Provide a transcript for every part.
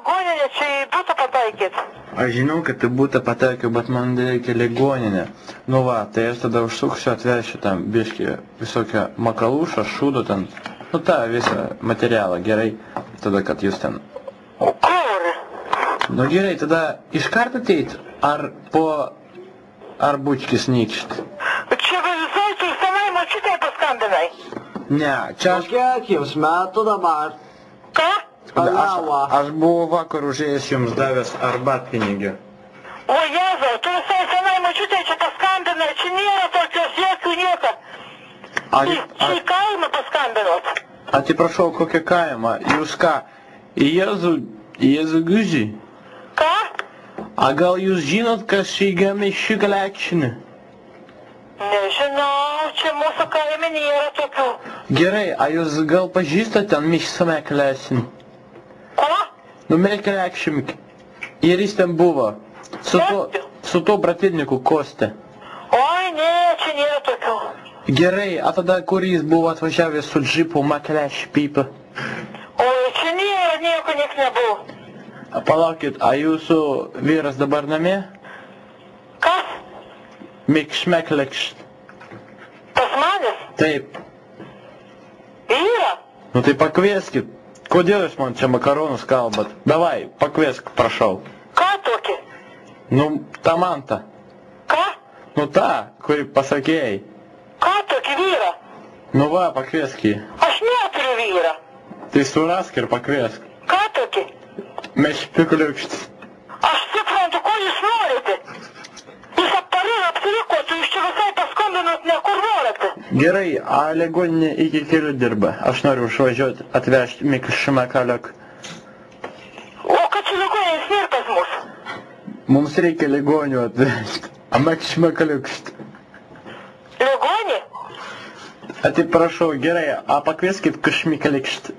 ligoninę, čia į būtą pataikėt. Aš žinau, kad tai būtų pataikiau, bet man reikia ligoninę. Nu va, tai aš tada užsuksiu, atvešiu tam biškį visokią makalušą, šūdą ten. Nu tą visą materialą, gerai. Tada, kad jūs ten... Kur? Nu gerai, tada iškart ateit, ar po... ar bučkis nykšt? Čia visai tu senai mačiutai paskambinai. Ne, čia aš... Kiek jums metų dabar? Ką? Aš buvau vakar užėjęs jums davęs arbatpinigių. O Jėzau, tu visai senai mačiutai čia paskambinai, čia nėra tokios jokių nieko. Čia į kaimą paskambinot. Atsiprašau, kokią kaimą? Jūs ką? Jėzų Guži? Ką? A gal jūs žinot, kas šeigami šikalekšinį? Nežinau, čia mūsų kaime nėra tokių. Gerai, a jūs gal pažįstate ten Mišsame klesinį? Ko? Nu, Melkelekšimik. Ir jis ten buvo. Su tuo bratinniku Koste. Oi, ne, čia nėra tokių. Gerai, a tada kur jis buvo atvažiavęs su džipu Makelešpypa? Oi, čia nėra, nieko nieks nebuvo. Palaukit, a jūsų vyras dabar namie? Kas? Mikšmeklekšt. Tas manis? Taip. Yra? Nu tai pakvieskit. Kodėl jūs man čia makaronus kalbat? Davai, pakviesk, prašau. Ką tokį? Nu, tą mantą. Ką? Nu tą, kurį pasakėjai. Ką tokį vyrą? Nu va, pakviesk jį. Aš neturiu vyrą. Tai surask ir pakviesk. Ką tokį? Mešpikliukštis. Aš suprantu, ko jūs norite. Jūs apsirikot, jūs čia visai paskambinot ne kur norite. Gerai, a ligoninė iki kelių dirba. Aš noriu užvažiuoti, atvežti Mikšmekaliuk. O kad čia ligoninės nėra pas mus? Mums reikia ligonių atvežti. A Mikšmekaliukšt. Ligonį? Atsiprašau, gerai, a pakvieskit Kšmikaliukšt.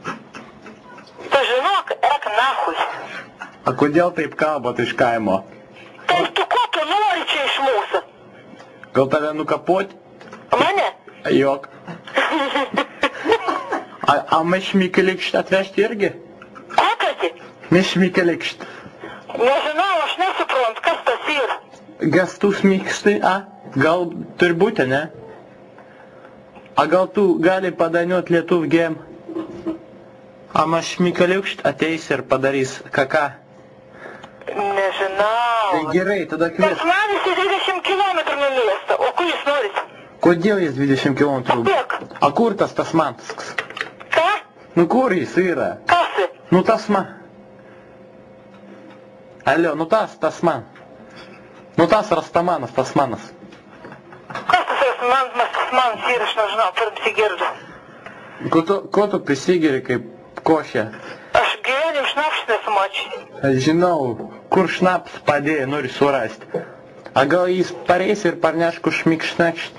Tu žinok, ek nahui. A kodėl taip kalbat iš kaimo? Tai tu ko tu nori čia iš mūsų? Gal tave nukapot? Mane? Jok. A Mešmikaliukšt atvežti irgi? Kokią? Mešmikaliukšt. Nežinau, aš nesuprantu, kas tas yra. Gastus mykštai, a? Gal turi būti, ne? A gal tu gali padaniot lietuvgėm? A Mešmikaliukšt ateis ir padarys kaką? Nežinau. Tai gerai, tada Tas kvies. manis į 20 kilometrų nuo miesto. O kur jūs norit? Kodėl jis 20 km? Kiek? A kur tas Tasmanskas? Ką? Nu kur jis yra? Kas? Nu Tasma. Alio, nu tas Tasman. Nu tas Rastamanas, Tasmanas. Kas tas manas yra, aš nežinau, per apsigirdu. Ko tu prisigeri kaip košė? Aš gyvenim šnapšt nesumačiu. Aš žinau, kur šnaps padėjo, nori surasti. A gal jis pareis ir parneš Kšmikšnekšt?